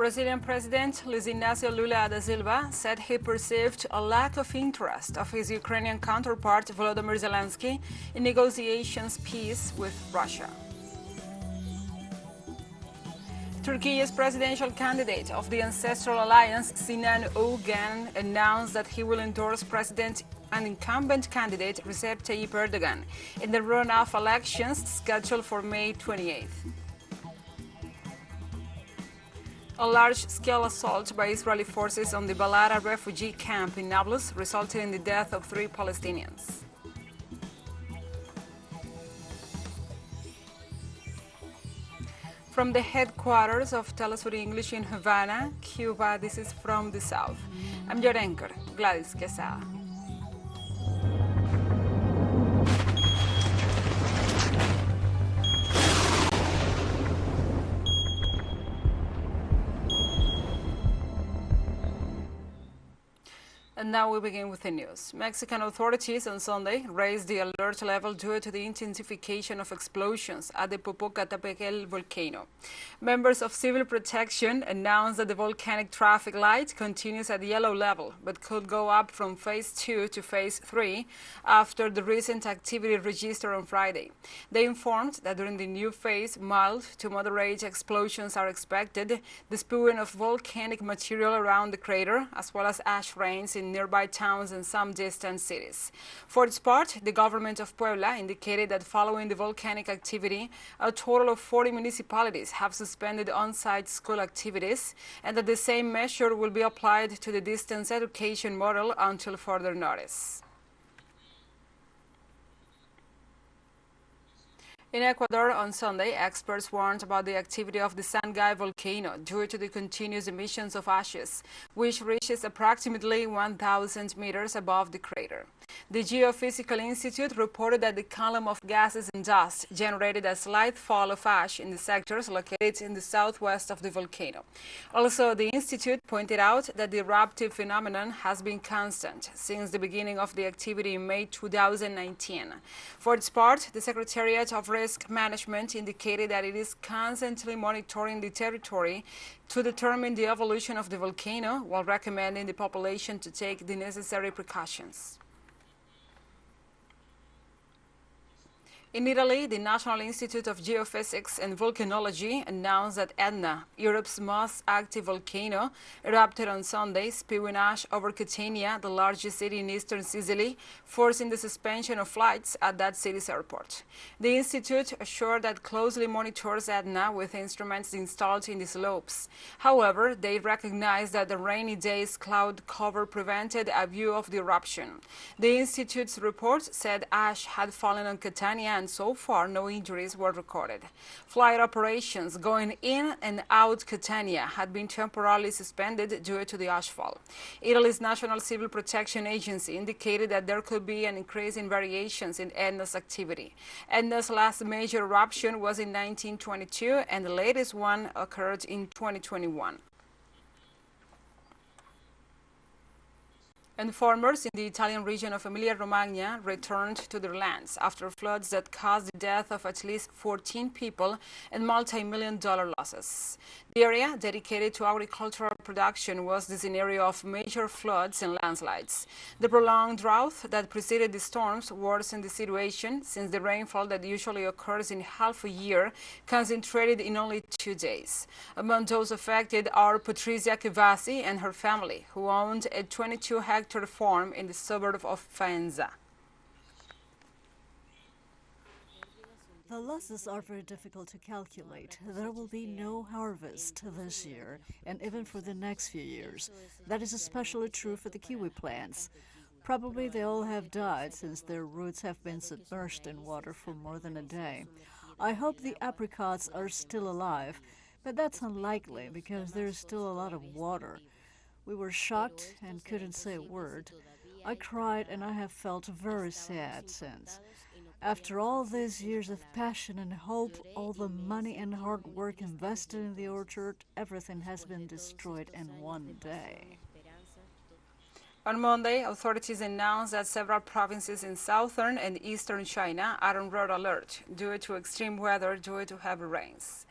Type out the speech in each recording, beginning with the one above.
Brazilian President Luiz Inácio Lula da Silva said he perceived a lack of interest of his Ukrainian counterpart Volodymyr Zelensky in negotiations peace with Russia. Turkey's presidential candidate of the Ancestral Alliance, Sinan Ogan, announced that he will endorse President and incumbent candidate Recep Tayyip Erdogan in the runoff elections scheduled for May 28th. A large-scale assault by Israeli forces on the Balara refugee camp in Nablus resulted in the death of 3 Palestinians. From the headquarters of TeleSUR English in Havana, Cuba, this is From the South. I'm your anchor, Gladys Quesada. And now we begin with the news. Mexican authorities on Sunday raised the alert level due to the intensification of explosions at the Popocatépetl volcano. Members of civil protection announced that the volcanic traffic light continues at yellow level, but could go up from phase 2 to phase 3 after the recent activity registered on Friday. They informed that during the new phase, mild to moderate explosions are expected, the spewing of volcanic material around the crater, as well as ash rains in nearby towns and some distant cities. For its part, the government of Puebla indicated that following the volcanic activity, a total of 40 municipalities have suspended on-site school activities, and that the same measure will be applied to the distance education model until further notice. In Ecuador on Sunday, experts warned about the activity of the Sangay volcano due to the continuous emissions of ashes, which reaches approximately 1,000 meters above the crater. The Geophysical Institute reported that the column of gases and dust generated a slight fall of ash in the sectors located in the southwest of the volcano. Also, the institute pointed out that the eruptive phenomenon has been constant since the beginning of the activity in May 2019. For its part, the Secretariat of Risk Management indicated that it is constantly monitoring the territory to determine the evolution of the volcano while recommending the population to take the necessary precautions. In Italy, the National Institute of Geophysics and Volcanology announced that Etna, Europe's most active volcano, erupted on Sunday, spewing ash over Catania, the largest city in eastern Sicily, forcing the suspension of flights at that city's airport. The institute assured that closely monitors Etna with instruments installed in the slopes. However, they recognized that the rainy day's cloud cover prevented a view of the eruption. The institute's report said ash had fallen on Catania, and so far no injuries were recorded. Flight operations going in and out Catania had been temporarily suspended due to the ashfall. Italy's National Civil Protection Agency indicated that there could be an increase in variations in Etna's activity. Etna's last major eruption was in 1922 and the latest one occurred in 2021. And farmers in the Italian region of Emilia-Romagna returned to their lands after floods that caused the death of at least 14 people and multi-million-dollar losses. The area dedicated to agricultural production was the scenario of major floods and landslides. The prolonged drought that preceded the storms worsened the situation since the rainfall that usually occurs in half a year concentrated in only 2 days. Among those affected are Patrizia Kivasi and her family, who owned a 22-hectare farm in the suburb of Faenza. The losses are very difficult to calculate. There will be no harvest this year, and even for the next few years. That is especially true for the kiwi plants. Probably they all have died since their roots have been submerged in water for more than a day. I hope the apricots are still alive, but that's unlikely because there's still a lot of water. We were shocked and couldn't say a word. I cried and I have felt very sad since. After all these years of passion and hope, all the money and hard work invested in the orchard, everything has been destroyed in one day. On Monday, authorities announced that several provinces in southern and eastern China are on red alert due to extreme weather due to heavy rains.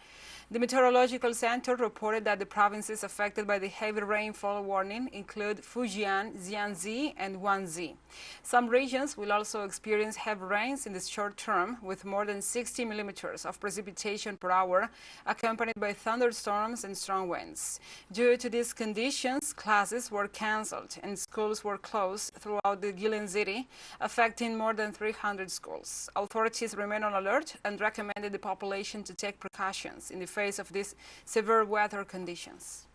The Meteorological Center reported that the provinces affected by the heavy rainfall warning include Fujian, Jiangxi, and Guangxi. Some regions will also experience heavy rains in the short term, with more than 60 millimeters of precipitation per hour, accompanied by thunderstorms and strong winds. Due to these conditions, classes were cancelled and schools were closed throughout the Guilin city, affecting more than 300 schools. Authorities remain on alert and recommended the population to take precautions in the face of these severe weather conditions.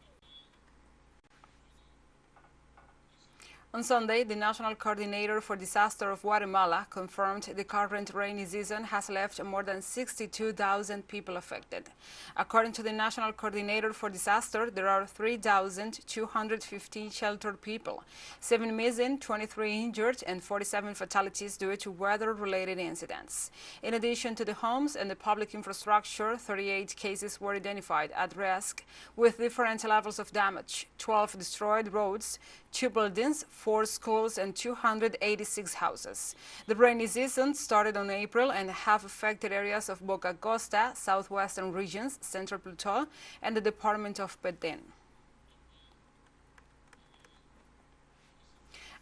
On Sunday, the National Coordinator for Disaster of Guatemala confirmed the current rainy season has left more than 62,000 people affected. According to the National Coordinator for Disaster, there are 3,215 sheltered people, 7 missing, 23 injured, and 47 fatalities due to weather-related incidents. In addition to the homes and the public infrastructure, 38 cases were identified at risk with different levels of damage, 12 destroyed roads, 2 buildings, 4 schools, and 286 houses. The rainy season started on April and have affected areas of Boca Costa, southwestern regions, Central Plateau, and the department of Petén.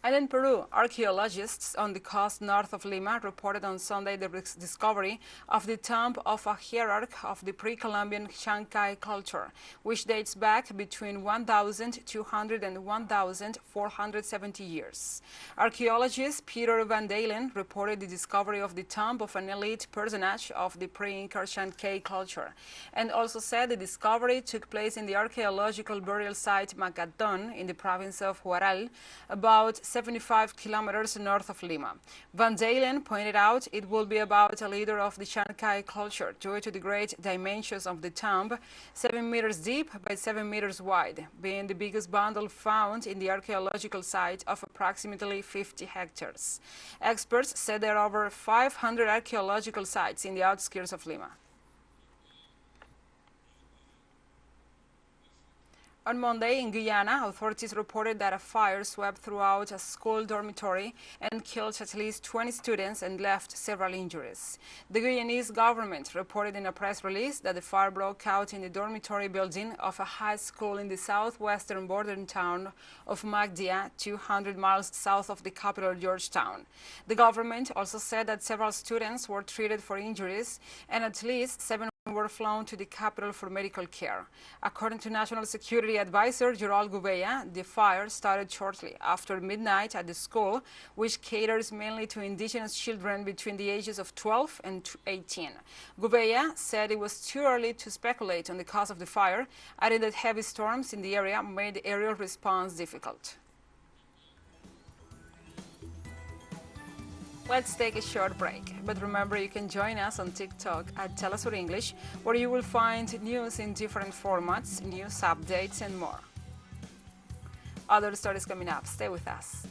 And in Peru, archaeologists on the coast north of Lima reported on Sunday the discovery of the tomb of a hierarch of the pre-Columbian Chancay culture, which dates back between 1,200 and 1,470 years. Archaeologist Peter Van Dalen reported the discovery of the tomb of an elite personage of the pre-Inca Chancay culture, and also said the discovery took place in the archaeological burial site Macaton in the province of Huaral, about 75 kilometers north of Lima. Van Dalen pointed out it will be about a leader of the Chancay culture due to the great dimensions of the tomb, 7 meters deep by 7 meters wide, being the biggest bundle found in the archaeological site of approximately 50 hectares. Experts said there are over 500 archaeological sites in the outskirts of Lima. On Monday, in Guyana, authorities reported that a fire swept throughout a school dormitory and killed at least 20 students and left several injuries. The Guyanese government reported in a press release that the fire broke out in the dormitory building of a high school in the southwestern bordering town of Magdia, 200 miles south of the capital, Georgetown. The government also said that several students were treated for injuries and at least 7 were flown to the capital for medical care. According to National Security Advisor Joral Gouveia, the fire started shortly after midnight at the school, which caters mainly to indigenous children between the ages of 12 and 18. Gouveia said it was too early to speculate on the cause of the fire, adding that heavy storms in the area made the aerial response difficult. Let's take a short break, but remember you can join us on TikTok at TeleSUR English, where you will find news in different formats, news updates, and more. Other stories coming up. Stay with us.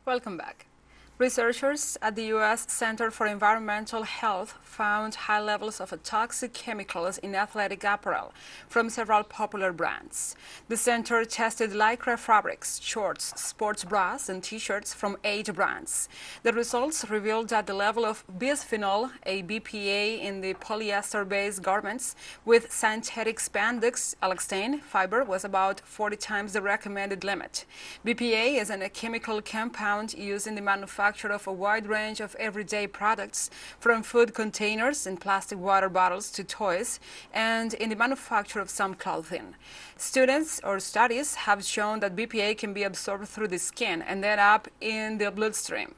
Welcome back. Researchers at the U.S. Center for Environmental Health found high levels of toxic chemicals in athletic apparel from several popular brands. The center tested lycra fabrics, shorts, sports bras, and T-shirts from 8 brands. The results revealed that the level of bisphenol, a BPA, in the polyester-based garments with synthetic spandex elastane fiber was about 40 times the recommended limit. BPA is a chemical compound used in the manufacture of a wide range of everyday products, from food containers and plastic water bottles to toys, and in the manufacture of some clothing. Studies have shown that BPA can be absorbed through the skin and end up in the bloodstream.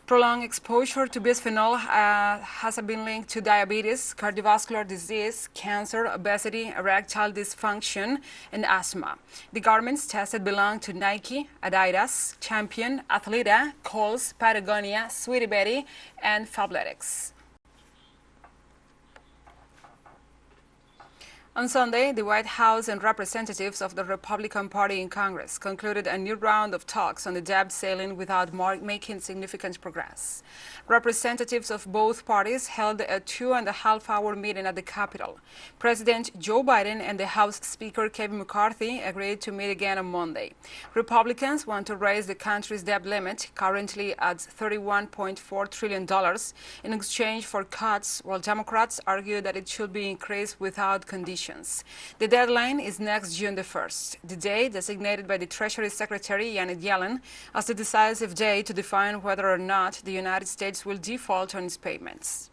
Prolonged exposure to bisphenol has been linked to diabetes, cardiovascular disease, cancer, obesity, erectile dysfunction, and asthma. The garments tested belong to Nike, Adidas, Champion, Athleta, Kohl's, Patagonia, Sweetie Betty, and Fabletics. On Sunday, the White House and representatives of the Republican Party in Congress concluded a new round of talks on the debt ceiling without making significant progress. Representatives of both parties held a 2.5-hour meeting at the Capitol. President Joe Biden and the House Speaker Kevin McCarthy agreed to meet again on Monday. Republicans want to raise the country's debt limit, currently at $31.4 trillion, in exchange for cuts, while Democrats argue that it should be increased without conditions. The deadline is next June the 1st, the day designated by the Treasury Secretary Janet Yellen as the decisive day to define whether or not the United States will default on its payments.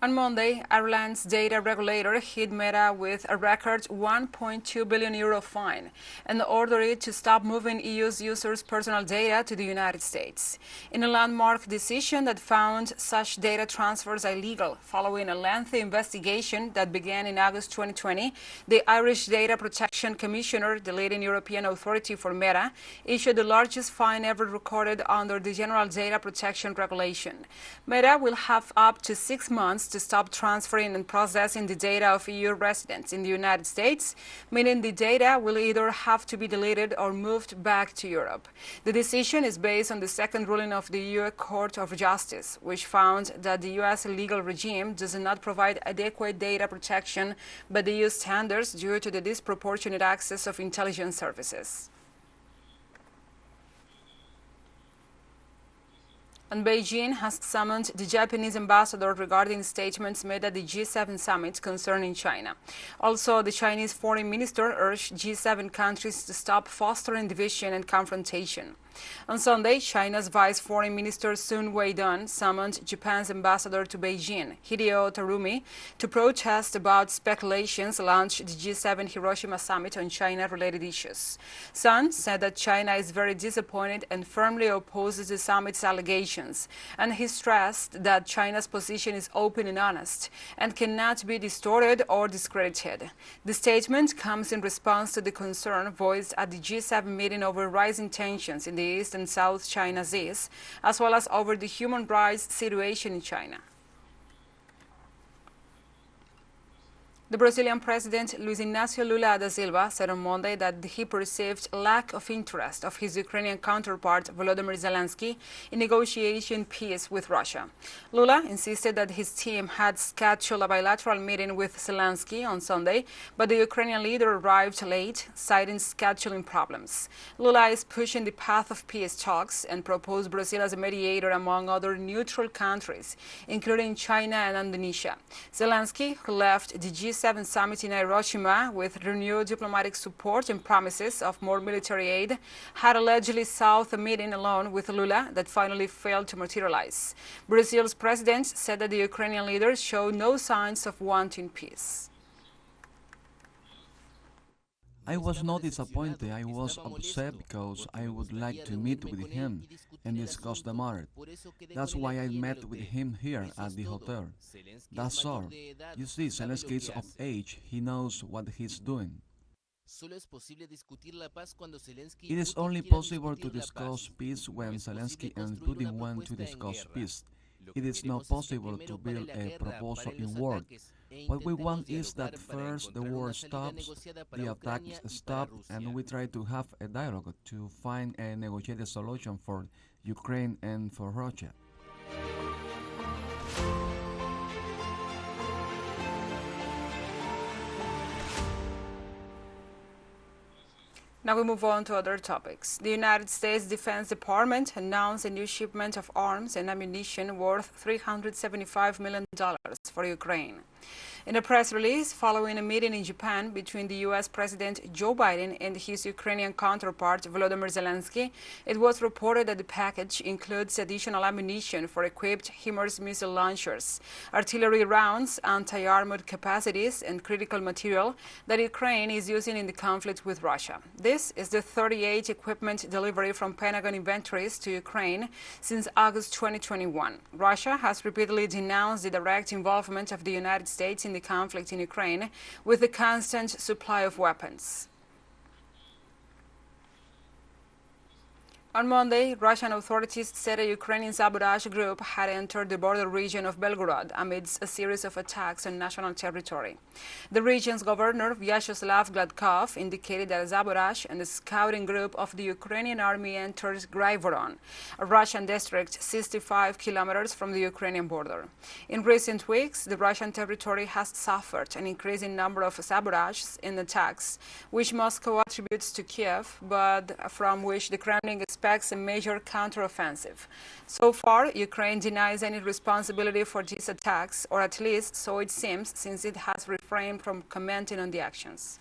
On Monday, Ireland's data regulator hit Meta with a record €1.2 billion fine and ordered it to stop moving EU's users' personal data to the United States. In a landmark decision that found such data transfers illegal following a lengthy investigation that began in August 2020, the Irish Data Protection Commissioner, the leading European authority for Meta, issued the largest fine ever recorded under the General Data Protection Regulation. Meta will have up to 6 months to stop transferring and processing the data of EU residents in the United States, meaning the data will either have to be deleted or moved back to Europe. The decision is based on the second ruling of the EU Court of Justice, which found that the U.S. legal regime does not provide adequate data protection by the EU standards due to the disproportionate access of intelligence services. And Beijing has summoned the Japanese ambassador regarding statements made at the G7 summit concerning China. Also, the Chinese foreign minister urged G7 countries to stop fostering division and confrontation. On Sunday, China's Vice Foreign Minister Sun Weidong summoned Japan's ambassador to Beijing, Hideo Tarumi, to protest about speculations launched the G7 Hiroshima summit on China-related issues. Sun said that China is very disappointed and firmly opposes the summit's allegations, and he stressed that China's position is open and honest and cannot be distorted or discredited. The statement comes in response to the concern voiced at the G7 meeting over rising tensions in the East and South China Seas, as well as over the human rights situation in China. The Brazilian President Luiz Inácio Lula da Silva said on Monday that he perceived lack of interest of his Ukrainian counterpart Volodymyr Zelensky in negotiating peace with Russia. Lula insisted that his team had scheduled a bilateral meeting with Zelensky on Sunday, but the Ukrainian leader arrived late, citing scheduling problems. Lula is pushing the path of peace talks and proposed Brazil as a mediator among other neutral countries, including China and Indonesia. Zelensky, who left the G7 summit in Hiroshima with renewed diplomatic support and promises of more military aid, had allegedly sought a meeting alone with Lula that finally failed to materialize. Brazil's president said that the Ukrainian leaders showed no signs of wanting peace. I was not disappointed, I was upset because I would like to meet with him and discuss the matter. That's why I met with him here at the hotel. That's all. You see, Zelensky is of age, he knows what he's doing. It is only possible to discuss peace when Zelensky and Putin want to discuss peace. It is not possible to build a proposal in word. What we want is that first the war stops, the attacks stop, and we try to have a dialogue to find a negotiated solution for Ukraine and for Russia. Now we move on to other topics. The United States Defense Department announced a new shipment of arms and ammunition worth $375 million for Ukraine. In a press release following a meeting in Japan between the U.S. President Joe Biden and his Ukrainian counterpart Volodymyr Zelensky, it was reported that the package includes additional ammunition for equipped HIMARS missile launchers, artillery rounds, anti-armored capacities, and critical material that Ukraine is using in the conflict with Russia. This is the 38th equipment delivery from Pentagon inventories to Ukraine since August 2021. Russia has repeatedly denounced the direct involvement of the United States in the conflict in Ukraine with the constant supply of weapons. On Monday, Russian authorities said a Ukrainian sabotage group had entered the border region of Belgrade amidst a series of attacks on national territory. The region's governor, Vyacheslav Gladkov, indicated that a sabotage and a scouting group of the Ukrainian army entered Gryvoron, a Russian district 65 kilometers from the Ukrainian border. In recent weeks, the Russian territory has suffered an increasing number of sabotages and attacks, which Moscow attributes to Kiev, but from which the Kremlin expects a major counteroffensive. So far, Ukraine denies any responsibility for these attacks, or at least so it seems, since it has refrained from commenting on the actions.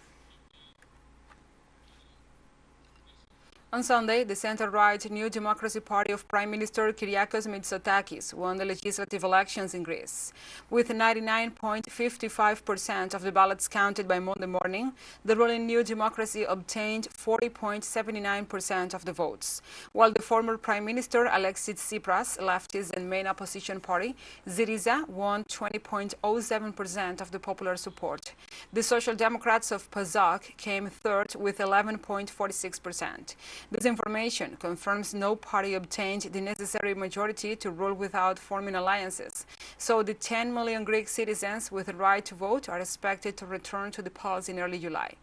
On Sunday, the center-right New Democracy Party of Prime Minister Kyriakos Mitsotakis won the legislative elections in Greece. With 99.55% of the ballots counted by Monday morning, the ruling New Democracy obtained 40.79% of the votes, while the former Prime Minister Alexis Tsipras, leftist and main opposition party, Syriza, won 20.07% of the popular support. The Social Democrats of PASOK came third with 11.46%. This information confirms no party obtained the necessary majority to rule without forming alliances, so the 10 million Greek citizens with the right to vote are expected to return to the polls in early July.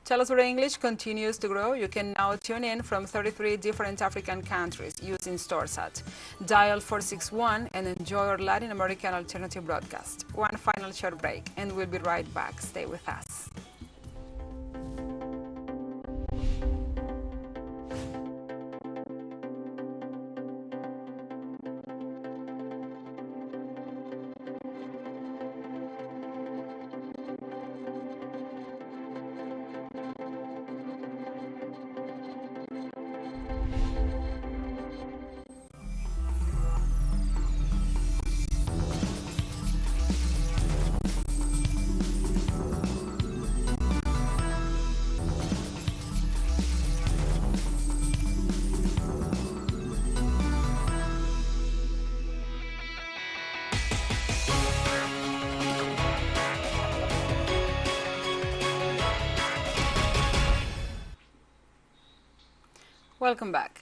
TeleSUR English continues to grow. You can now tune in from 33 different African countries using StoreSat. Dial 461 and enjoy our Latin American alternative broadcast. One final short break, and we'll be right back. Stay with us. Welcome back.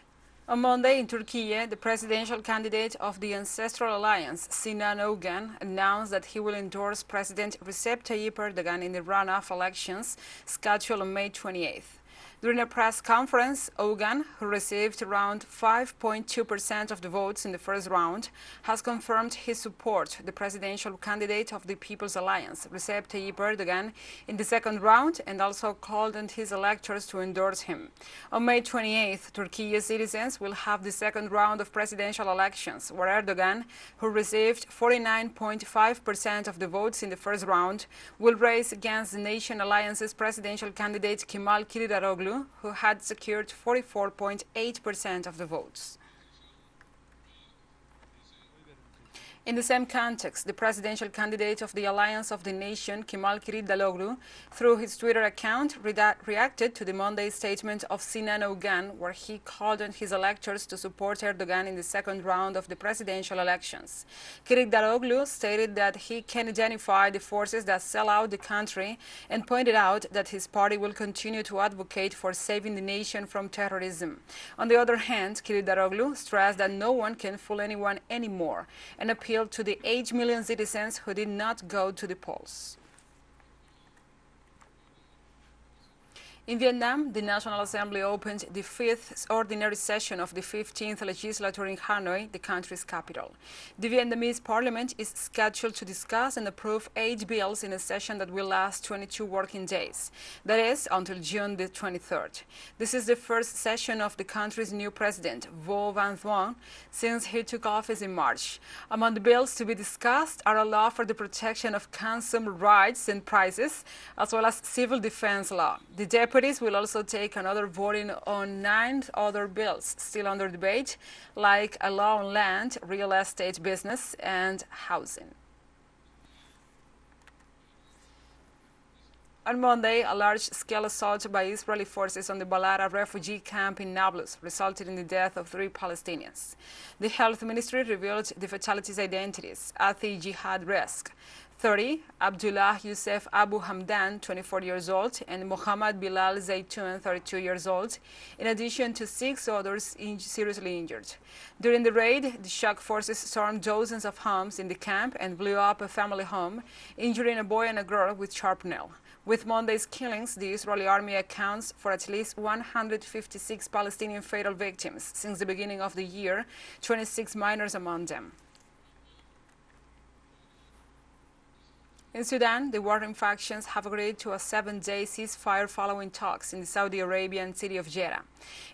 On Monday in Turkey, the presidential candidate of the Ancestral Alliance, Sinan Ogan, announced that he will endorse President Recep Tayyip Erdogan in the runoff elections scheduled on May 28th. During a press conference, Ogan, who received around 5.2% of the votes in the first round, has confirmed his support the presidential candidate of the People's Alliance, Recep Tayyip Erdogan, in the second round, and also called on his electors to endorse him. On May 28th, Turkey's citizens will have the second round of presidential elections, where Erdogan, who received 49.5% of the votes in the first round, will race against the Nation Alliance's presidential candidate Kemal Kılıçdaroğlu, who had secured 44.8% of the votes. In the same context, the presidential candidate of the Alliance of the Nation, Kemal Kılıçdaroğlu, through his Twitter account, reacted to the Monday statement of Sinan Ogan, where he called on his electors to support Erdogan in the second round of the presidential elections. Kılıçdaroğlu stated that he can identify the forces that sell out the country and pointed out that his party will continue to advocate for saving the nation from terrorism. On the other hand, Kılıçdaroğlu stressed that no one can fool anyone anymore and appealed to the 8 million citizens who did not go to the polls. In Vietnam, the National Assembly opened the 5th ordinary session of the 15th legislature in Hanoi, the country's capital. The Vietnamese parliament is scheduled to discuss and approve 8 bills in a session that will last 22 working days. That is, until June the 23rd. This is the first session of the country's new president, Vo Van Thuan, since he took office in March. Among the bills to be discussed are a law for the protection of consumer rights and prices, as well as civil defense law. The deputies will also take another voting on 9 other bills still under debate, like a law on land, real estate business, and housing. On Monday, a large-scale assault by Israeli forces on the Balara refugee camp in Nablus resulted in the death of 3 Palestinians. The health ministry revealed the fatalities' identities at the jihad risk. 30, Abdullah Youssef Abu Hamdan, 24 years old, and Mohammad Bilal Zaytun, 32 years old, in addition to 6 others seriously injured. During the raid, the shock forces stormed dozens of homes in the camp and blew up a family home, injuring a boy and a girl with shrapnel. With Monday's killings, the Israeli army accounts for at least 156 Palestinian fatal victims since the beginning of the year, 26 minors among them. In Sudan, the warring factions have agreed to a 7-day ceasefire following talks in the Saudi Arabian city of Jeddah.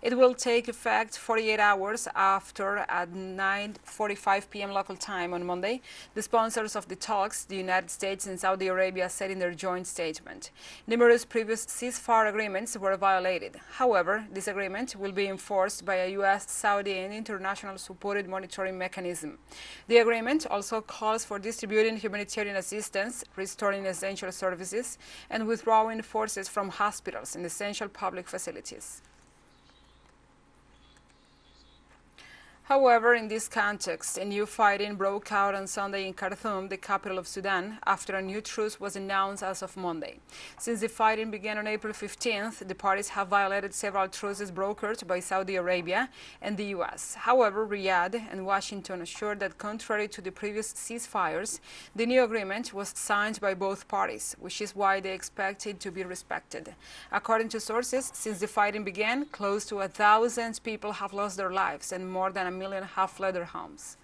It will take effect 48 hours after, at 9:45 p.m. local time on Monday, the sponsors of the talks, the United States and Saudi Arabia, said in their joint statement. Numerous previous ceasefire agreements were violated. However, this agreement will be enforced by a U.S., Saudi, and international supported monitoring mechanism. The agreement also calls for distributing humanitarian assistance, restoring essential services, and withdrawing forces from hospitals and essential public facilities. However, in this context, a new fighting broke out on Sunday in Khartoum, the capital of Sudan, after a new truce was announced as of Monday. Since the fighting began on April 15th, the parties have violated several truces brokered by Saudi Arabia and the U.S. However, Riyadh and Washington assured that contrary to the previous ceasefires, the new agreement was signed by both parties, which is why they expect it to be respected. According to sources, since the fighting began, close to 1,000 people have lost their lives and more than 1 million have fled their homes.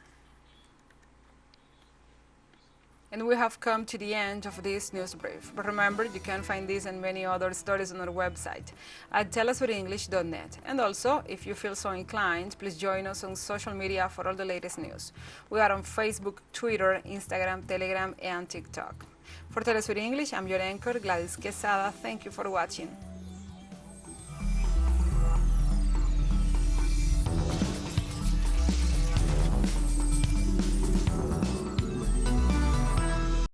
And we have come to the end of this news brief. But remember, you can find this and many other stories on our website at telesurenglish.net. And also, if you feel so inclined, please join us on social media for all the latest news. We are on Facebook, Twitter, Instagram, Telegram, and TikTok. For TeleSUR English, I'm your anchor, Gladys Quesada. Thank you for watching.